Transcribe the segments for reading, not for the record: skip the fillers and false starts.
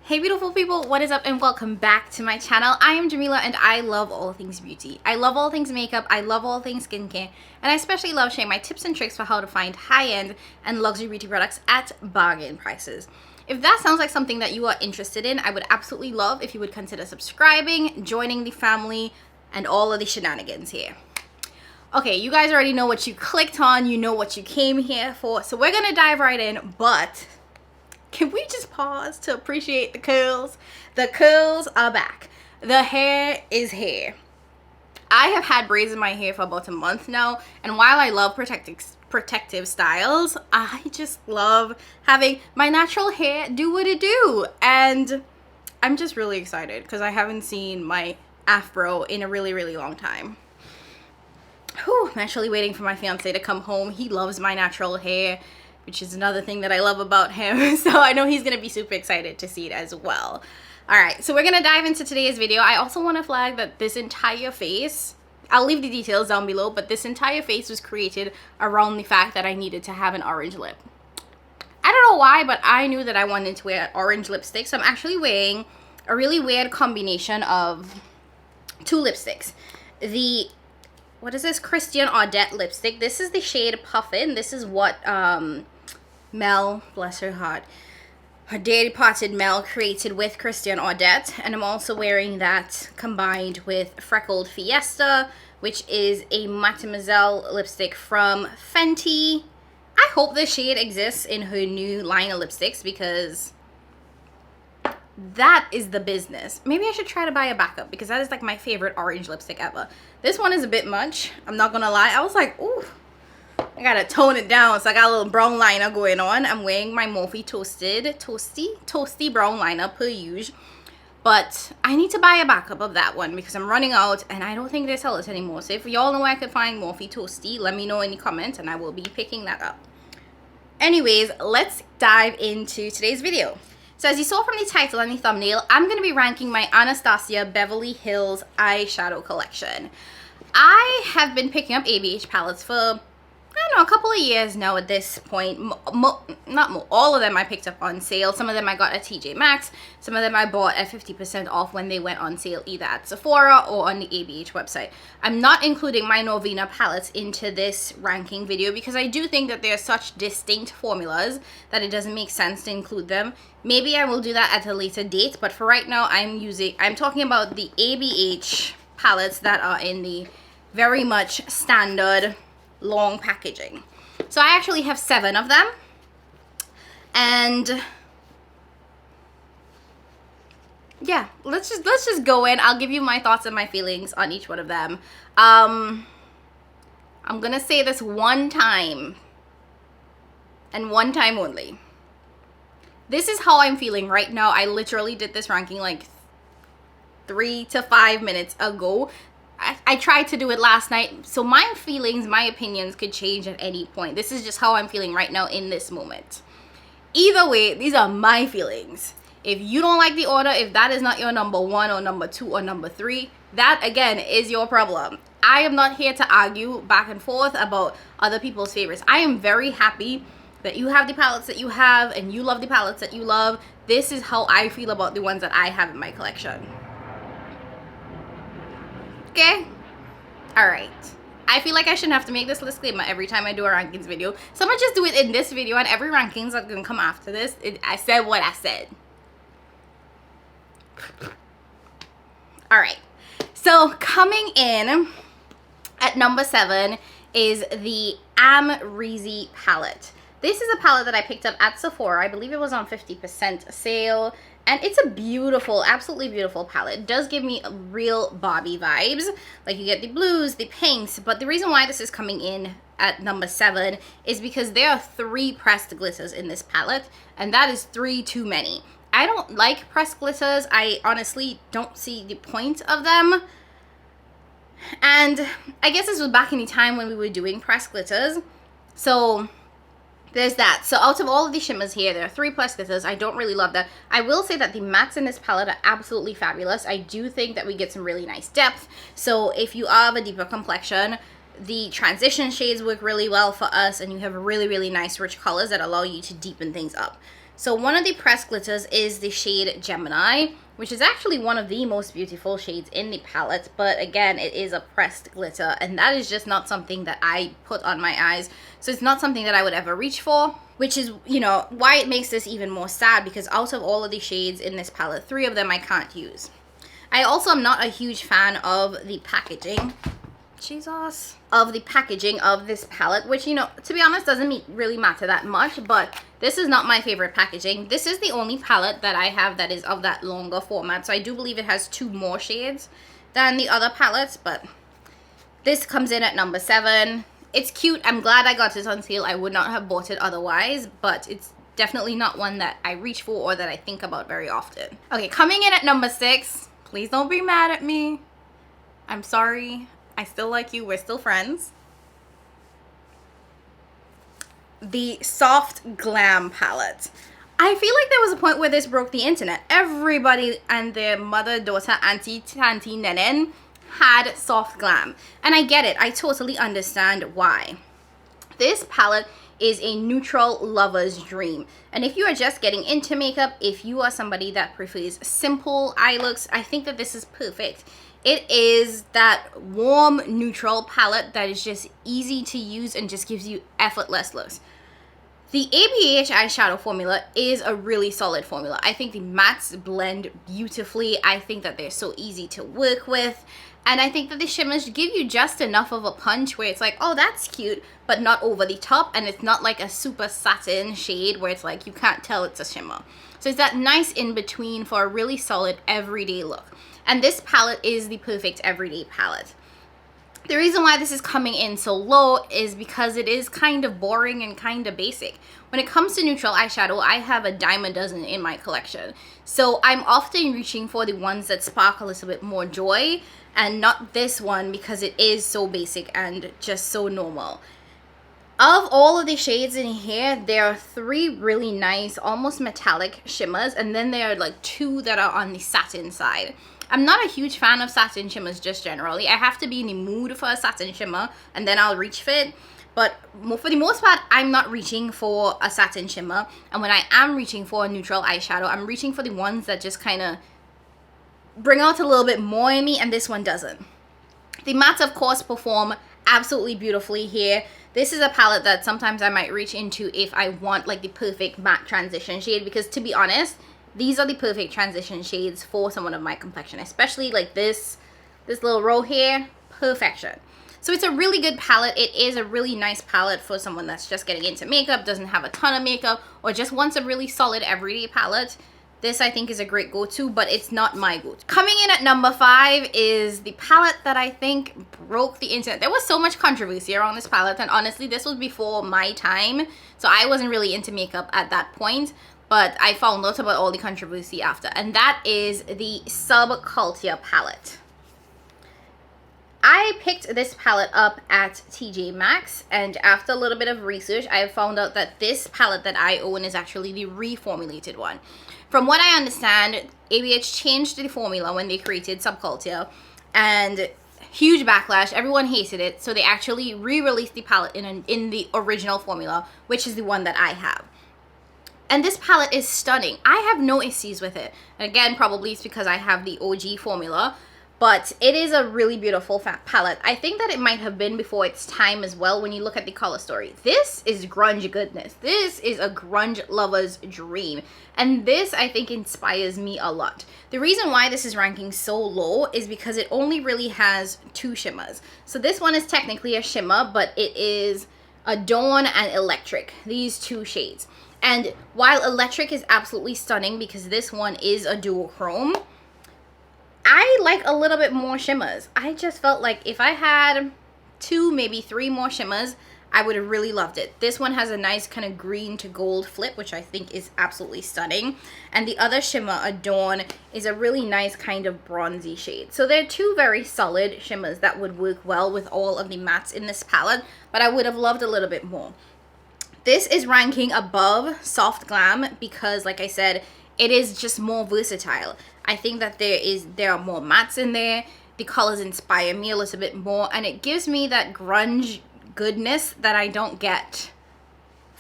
Hey beautiful people, what is up and welcome back to my channel. I am Jamila and I love all things beauty. I love all things makeup, I love all things skincare, and I especially love sharing my tips and tricks for how to find high-end and luxury beauty products at bargain prices. If that sounds like something that you are interested in, I would absolutely love if you would consider subscribing, joining the family, and all of the shenanigans here. Okay, you guys already know what you clicked on, you know what you came here for, so we're gonna dive right in, but can we just pause to appreciate the curls? The curls are back. The hair is here. I have had braids in my hair for about a month now, and while I love protective styles, I just love having my natural hair do what it do. And I'm just really excited because I haven't seen my afro in a really long time. Whew, I'm actually waiting for my fiance to come home. He loves my natural hair, which is another thing that I love about him. So I know he's gonna be super excited to see it as well. All right, so we're gonna dive into today's video. I also wanna flag that this entire face, I'll leave the details down below, but this entire face was created around the fact that I needed to have an orange lip. I don't know why, but I knew that I wanted to wear orange lipstick. So I'm actually wearing a really weird combination of two lipsticks. What is this? Christian Audette lipstick. This is the shade Puffin. This is what Mel, bless her heart, her dearly departed Mel created with Christian Audette. And I'm also wearing that combined with Freckled Fiesta, which is a Mademoiselle lipstick from Fenty. I hope this shade exists in her new line of lipsticks because that is the business. Maybe I should try to buy a backup because that is like my favorite orange lipstick ever. This one is a bit much, I'm not gonna lie. I was like, ooh, I gotta tone it down. So I got a little brown liner going on. I'm wearing my Morphe toasty brown liner per usual. But I need to buy a backup of that one because I'm running out and I don't think they sell it anymore. So if y'all know where I could find Morphe toasty, let me know in the comments and I will be picking that up. Anyways, let's dive into today's video. So as you saw from the title and the thumbnail, I'm going to be ranking my Anastasia Beverly Hills eyeshadow collection. I have been picking up ABH palettes for, I don't know, a couple of years now at this point. All of them I picked up on sale. Some of them I got at TJ Maxx. Some of them I bought at 50% off when they went on sale either at Sephora or on the ABH website. I'm not including my Norvina palettes into this ranking video because I do think that they're such distinct formulas that it doesn't make sense to include them. Maybe I will do that at a later date, but for right now I'm talking about the ABH palettes that are in the very much standard long packaging. So I actually have 7 of them, and yeah, let's just go in. I'll give you my thoughts and my feelings on each one of them. I'm gonna say this one time and one time only. This is how I'm feeling right now. I literally did this ranking like 3 to 5 minutes ago. I tried to do it last night, so my feelings, my opinions could change at any point. This is just how I'm feeling right now in this moment. Either way, these are my feelings. If you don't like the order, if that is not your number 1 or number 2 or number 3, that again is your problem. I am not here to argue back and forth about other people's favorites. I am very happy that you have the palettes that you have and you love the palettes that you love. This is how I feel about the ones that I have in my collection. Okay? Alright. I feel like I shouldn't have to make this disclaimer every time I do a rankings video. So I'm gonna just do it in this video, and every rankings that's gonna come after this, I said what I said. Alright. So coming in at number 7 is the Amrezy palette. This is a palette that I picked up at Sephora. I believe it was on 50% sale. And it's a beautiful, absolutely beautiful palette. It does give me real Barbie vibes. Like you get the blues, the pinks. But the reason why this is coming in at number 7 is because there are 3 pressed glitters in this palette. And that is 3 too many. I don't like pressed glitters. I honestly don't see the point of them. And I guess this was back in the time when we were doing pressed glitters. So there's that. So out of all of the shimmers here, there are 3 pressed glitters. I don't really love that. I will say that the mattes in this palette are absolutely fabulous. I do think that we get some really nice depth. So if you are of a deeper complexion, the transition shades work really well for us, and you have really nice rich colors that allow you to deepen things up. So one of the pressed glitters is the shade Gemini, which is actually one of the most beautiful shades in the palette, but again, it is a pressed glitter, and that is just not something that I put on my eyes, so it's not something that I would ever reach for, which is, you know, why it makes this even more sad, because out of all of the shades in this palette, 3 of them I can't use. I also am not a huge fan of the packaging. Jesus. Of the packaging of this palette, which, you know, to be honest, doesn't really matter that much, but this is not my favorite packaging. This is the only palette that I have that is of that longer format, so I do believe it has 2 more shades than the other palettes, but this comes in at number 7. It's cute. I'm glad I got it on sale. I would not have bought it otherwise, but it's definitely not one that I reach for or that I think about very often. Okay, coming in at number 6, please don't be mad at me. I'm sorry. I still like you. We're still friends. The Soft Glam palette. I feel like there was a point where this broke the internet. Everybody and their mother, daughter, auntie, tanty, nenen had Soft Glam. And I get it. I totally understand why. This palette is a neutral lover's dream. And if you are just getting into makeup, if you are somebody that prefers simple eye looks, I think that this is perfect. It is that warm, neutral palette that is just easy to use and just gives you effortless looks. The ABH eyeshadow formula is a really solid formula. I think the mattes blend beautifully. I think that they're so easy to work with. And I think that the shimmers give you just enough of a punch where it's like, oh, that's cute, but not over the top. And it's not like a super satin shade where it's like you can't tell it's a shimmer. So it's that nice in between for a really solid everyday look. And this palette is the perfect everyday palette. The reason why this is coming in so low is because it is kind of boring and kind of basic. When it comes to neutral eyeshadow, I have a dime a dozen in my collection. So I'm often reaching for the ones that spark a little bit more joy, and not this one because it is so basic and just so normal. Of all of the shades in here, there are 3 really nice, almost metallic shimmers, and then there are like 2 that are on the satin side. I'm not a huge fan of satin shimmers just generally. I have to be in the mood for a satin shimmer and then I'll reach for it. But for the most part, I'm not reaching for a satin shimmer. And when I am reaching for a neutral eyeshadow, I'm reaching for the ones that just kind of bring out a little bit more in me, and this one doesn't. The mattes, of course, perform absolutely beautifully here. This is a palette that sometimes I might reach into if I want like the perfect matte transition shade, because to be honest, these are the perfect transition shades for someone of my complexion, especially like this little row here, perfection. So it's a really good palette. It is a really nice palette for someone that's just getting into makeup, doesn't have a ton of makeup, or just wants a really solid everyday palette. This I think is a great go-to, but it's not my go-to. Coming in at number 5 is the palette that I think broke the internet. There was so much controversy around this palette, and honestly, this was before my time, so I wasn't really into makeup at that point. But I found out about all the controversy after, and that is the Subculture palette. I picked this palette up at TJ Maxx, and after a little bit of research, I found out that this palette that I own is actually the reformulated one. From what I understand, ABH changed the formula when they created Subculture, and huge backlash. Everyone hated it, so they actually re-released the palette in the original formula, which is the one that I have. And this palette is stunning. I have no issues with it. And again, probably it's because I have the OG formula, but it is a really beautiful palette. I think that it might have been before its time as well when you look at the color story. This is grunge goodness. This is a grunge lover's dream. And this, I think, inspires me a lot. The reason why this is ranking so low is because it only really has 2 shimmers. So this one is technically a shimmer, but it is a Dawn and Electric, these 2 shades. And while Electric is absolutely stunning because this one is a duochrome, I like a little bit more shimmers. I just felt like if I had 2, maybe 3 more shimmers, I would have really loved it. This one has a nice kind of green to gold flip, which I think is absolutely stunning. And the other shimmer, Adorn, is a really nice kind of bronzy shade. So they're 2 very solid shimmers that would work well with all of the mattes in this palette, but I would have loved a little bit more. This is ranking above Soft Glam because, like I said, it is just more versatile. I think that there are more mattes in there. The colors inspire me a little bit more, and it gives me that grunge goodness that I don't get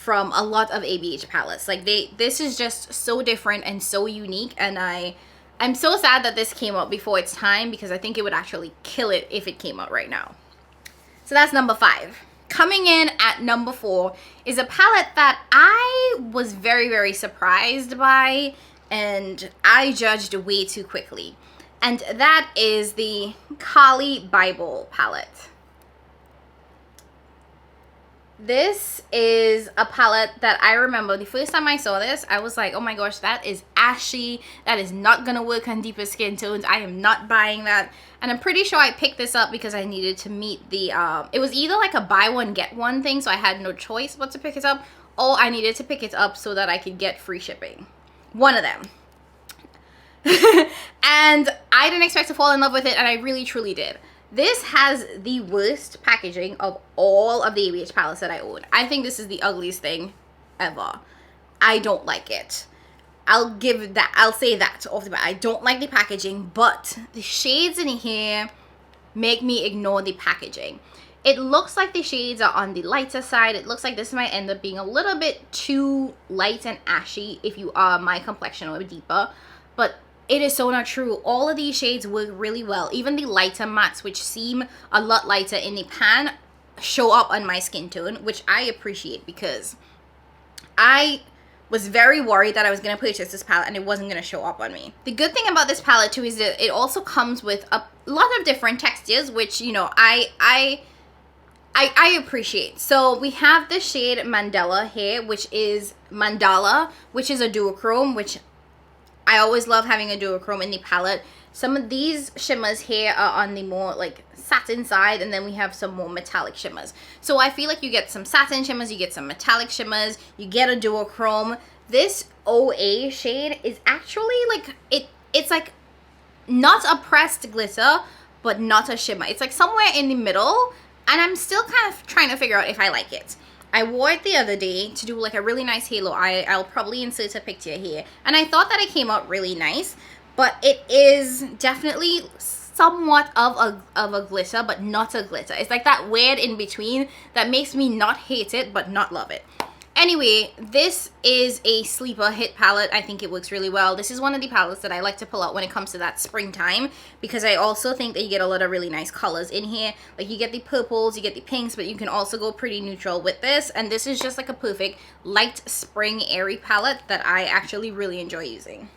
from a lot of ABH palettes. Like this is just so different and so unique, and I'm so sad that this came out before its time, because I think it would actually kill it if it came out right now. So that's number 5. Coming in at number 4 is a palette that I was very, very surprised by, and I judged way too quickly. And that is the Kali Bible palette. This is a palette that I remember the first time I saw this, I was like, oh my gosh, that is ashy. That is not gonna work on deeper skin tones. I am not buying that. And I'm pretty sure I picked this up because I needed to meet the, it was either like a buy one get one thing, so I had no choice but to pick it up, or I needed to pick it up so that I could get free shipping. One of them. And I didn't expect to fall in love with it, and I really truly did. This has the worst packaging of all of the ABH palettes that I own. I think this is the ugliest thing ever. I don't like it. I'll say that off the bat. I don't like the packaging, but the shades in here make me ignore the packaging. It looks like the shades are on the lighter side. It looks like this might end up being a little bit too light and ashy if you are my complexion or deeper, but it is so not true. All of these shades work really well. Even the lighter mattes, which seem a lot lighter in the pan, show up on my skin tone, which I appreciate, because I was very worried that I was going to purchase this palette and it wasn't going to show up on me. The good thing about this palette too is that it also comes with a lot of different textures, which, you know, I appreciate. So we have the shade Mandala here, which is Mandala, which is a duochrome, which I always love having a duochrome in the palette. Some of these shimmers here are on the more like satin side, and then we have some more metallic shimmers. So I feel like you get some satin shimmers, you get some metallic shimmers, you get a duochrome. This OA shade is actually like, it's like not a pressed glitter, but not a shimmer. It's like somewhere in the middle, and I'm still kind of trying to figure out if I like it. I wore it the other day to do like a really nice halo eye. I'll probably insert a picture here. And I thought that it came out really nice, but it is definitely somewhat of a glitter, but not a glitter. It's like that weird in between that makes me not hate it, but not love it. Anyway, this is a sleeper hit palette. I think it works really well. This is one of the palettes that I like to pull out when it comes to that springtime, because I also think that you get a lot of really nice colors in here. Like you get the purples, you get the pinks, but you can also go pretty neutral with this. And this is just like a perfect light spring airy palette that I actually really enjoy using.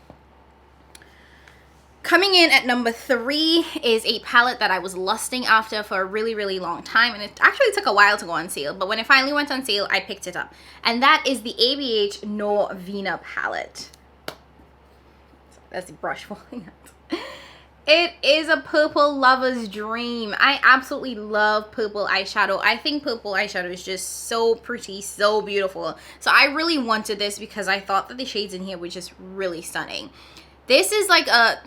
Coming in at number 3 is a palette that I was lusting after for a really, really long time, and it actually took a while to go on sale, but when it finally went on sale, I picked it up. And that is the ABH Norvina palette. That's the brush falling out. It is a purple lover's dream. I absolutely love purple eyeshadow. I think purple eyeshadow is just so pretty, so beautiful. So I really wanted this because I thought that the shades in here were just really stunning. This is like a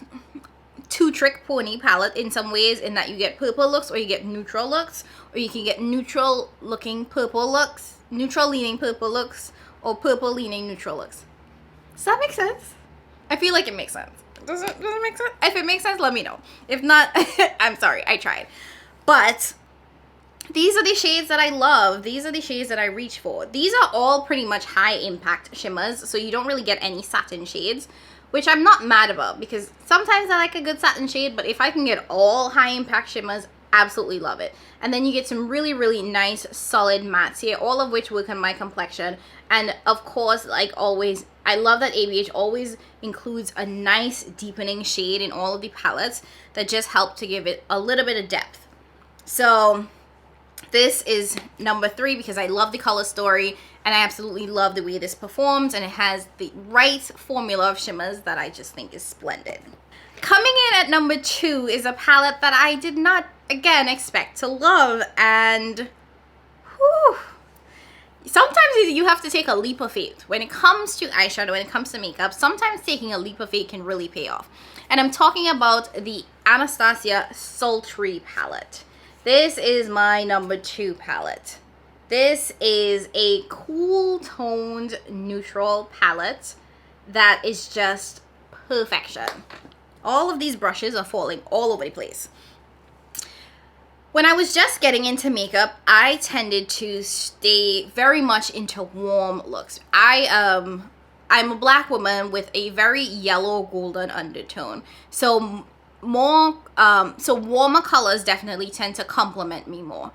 two-trick pony palette in some ways, in that you get purple looks or you get neutral looks, or you can get neutral looking purple looks, neutral leaning purple looks, or purple leaning neutral looks. Does that make sense? I feel like it makes sense. Does it make sense? If it makes sense, let me know. If not, I'm sorry, I tried. But these are the shades that I love. These are the shades that I reach for. These are all pretty much high impact shimmers, so you don't really get any satin shades, which I'm not mad about, because sometimes I like a good satin shade, but if I can get all high impact shimmers, absolutely love it. And then you get some really, really nice solid mattes here, all of which work on my complexion. And of course, like always, I love that ABH always includes a nice deepening shade in all of the palettes that just help to give it a little bit of depth. So this is number 3 because I love the color story, and I absolutely love the way this performs, and it has the right formula of shimmers that I just think is splendid. Coming in at number 2 is a palette that I did not, again, expect to love, and whew, sometimes you have to take a leap of faith. When it comes to eyeshadow, when it comes to makeup, sometimes taking a leap of faith can really pay off. And I'm talking about the Anastasia Sultry palette. This is my number 2 palette. This is a cool toned neutral palette that is just perfection. All of these brushes are falling all over the place. When I was just getting into makeup, I tended to stay very much into warm looks. I'm a black woman with a very yellow golden undertone. So warmer colors definitely tend to complement me more.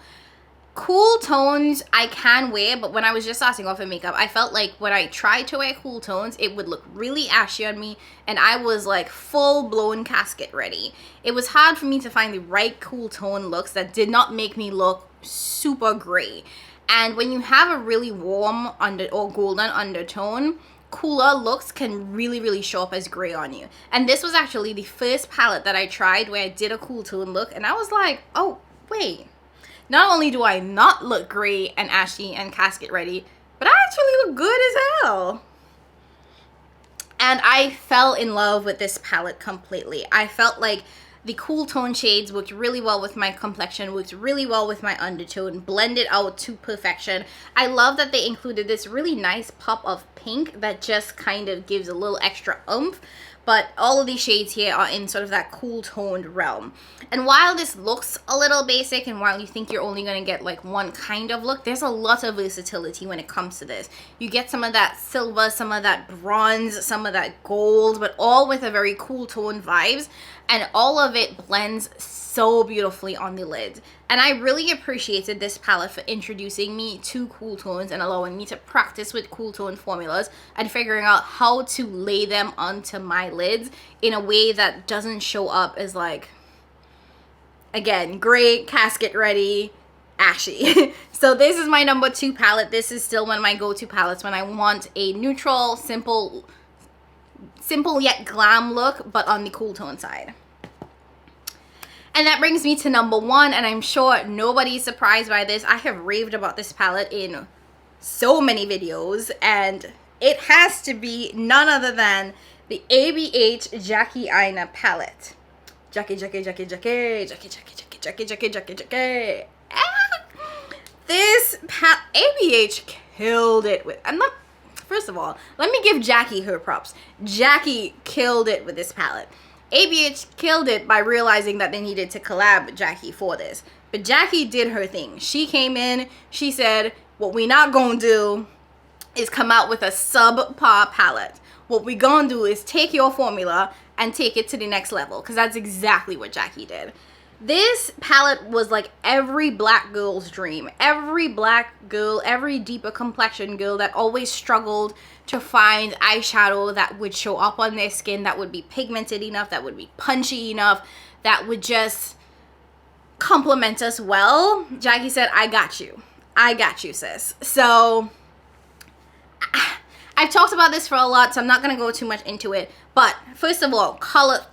Cool tones I can wear, but when I was just starting off in makeup, I felt like when I tried to wear cool tones, it would look really ashy on me, and I was like full-blown casket ready. It was hard for me to find the right cool tone looks that did not make me look super gray. And when you have a really warm or golden undertone, cooler looks can really show up as gray on you. And this was actually the first palette that I tried where I did a cool tone look, and I was like, oh wait, not only do I not look gray and ashy and casket ready, but I actually look good as hell. And I fell in love with this palette completely. I felt like the cool tone shades worked really well with my complexion, worked really well with my undertone, blended out to perfection. I love that they included this really nice pop of pink that just kind of gives a little extra oomph. But all of these shades here are in sort of that cool toned realm. And while this looks a little basic, and while you think you're only going to get like one kind of look, there's a lot of versatility when it comes to this. You get some of that silver, some of that bronze, some of that gold, but all with a very cool tone vibes. And all of it blends so beautifully on the lid. And I really appreciated this palette for introducing me to cool tones and allowing me to practice with cool tone formulas and figuring out how to lay them onto my lids in a way that doesn't show up as like, again, gray, casket ready, ashy. So this is my number 2 palette. This is still one of my go-to palettes when I want a neutral, simple yet glam look, but on the cool tone side. And that brings me to number 1, and I'm sure nobody's surprised by this. I have raved about this palette in so many videos, and it has to be none other than the ABH Jackie Aina palette. Jackie. This ABH killed it with, first of all, let me give Jackie her props. Jackie killed it with this palette. ABH killed it by realizing that they needed to collab with Jackie for this. But Jackie did her thing. She came in, she said, what we not gonna do is come out with a subpar palette. What we gonna do is take your formula and take it to the next level, because that's exactly what Jackie did. This palette was like every black girl's dream. Every black girl, every deeper complexion girl that always struggled to find eyeshadow that would show up on their skin, that would be pigmented enough, that would be punchy enough, that would just complement us well. Jackie said, I got you. I got you, sis. So I've talked about this for a lot, so I'm not going to go too much into it. But first of all, color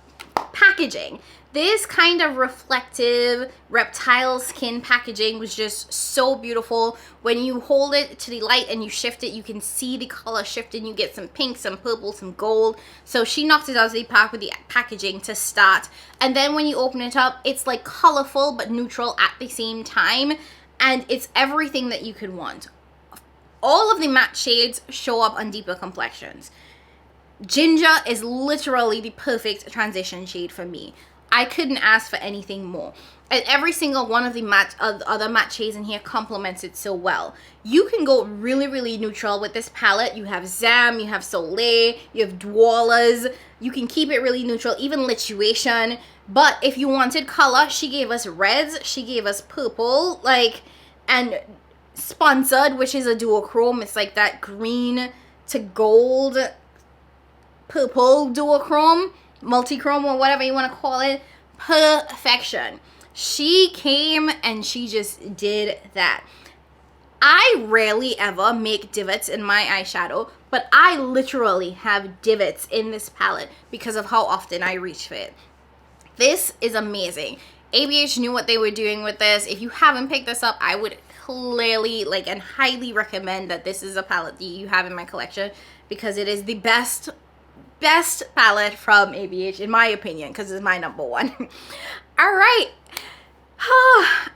packaging. This kind of reflective reptile skin packaging was just so beautiful. When you hold it to the light and you shift it, you can see the color shift and you get some pink, some purple, some gold. So she knocked it out of the park with the packaging to start. And then when you open it up, it's like colorful but neutral at the same time. And it's everything that you could want. All of the matte shades show up on deeper complexions. Ginger is literally the perfect transition shade for me. I couldn't ask for anything more. And every single one of the other matte shades in here complements it so well. You can go really neutral with this palette. You have Zam, you have Soleil, you have Dwalas. You can keep it really neutral, even Lituation. But if you wanted color, she gave us reds, she gave us purple, and Sponsored, which is a duochrome. It's like that green to gold, purple duochrome, multichrome, or whatever you want to call it. Perfection. She came and she just did that. I rarely ever make divots in my eyeshadow, but I literally have divots in this palette because of how often I reach for it. This is amazing. ABH knew what they were doing with this. If you haven't picked this up, I would clearly and highly recommend that this is a palette that you have in my collection, because it is the best palette from ABH in my opinion, because it's my number 1. All right.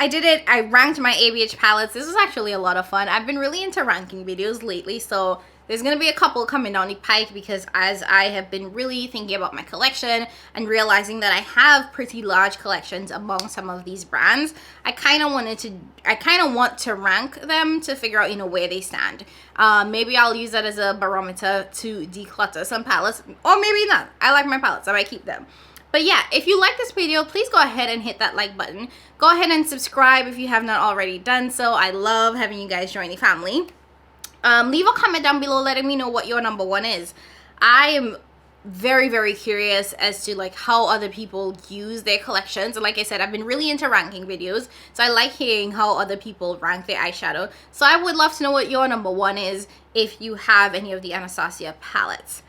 I did it. I ranked my ABH palettes. This was actually a lot of fun. I've been really into ranking videos lately, so There's gonna be a couple coming down the pike because as I have been really thinking about my collection and realizing that I have pretty large collections among some of these brands, I kind of want to rank them to figure out, you know, where they stand. Maybe I'll use that as a barometer to declutter some palettes, or maybe not. I like my palettes, I might keep them. But yeah, if you like this video, please go ahead and hit that like button. Go ahead and subscribe if you have not already done so. I love having you guys join the family. Leave a comment down below letting me know what your number one is. I am very, very curious as to like how other people use their collections. And like I said, I've been really into ranking videos, so I like hearing how other people rank their eyeshadow. So I would love to know what your number one is if you have any of the Anastasia palettes.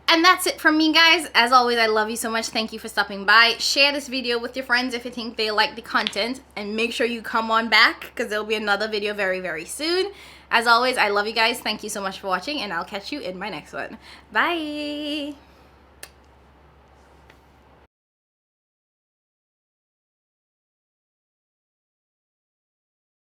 And that's it from me, guys. As always, I love you so much. Thank you for stopping by. Share this video with your friends if you think they like the content, and make sure you come on back because there'll be another video very, very soon. As always, I love you guys. Thank you so much for watching, and I'll catch you in my next one. Bye.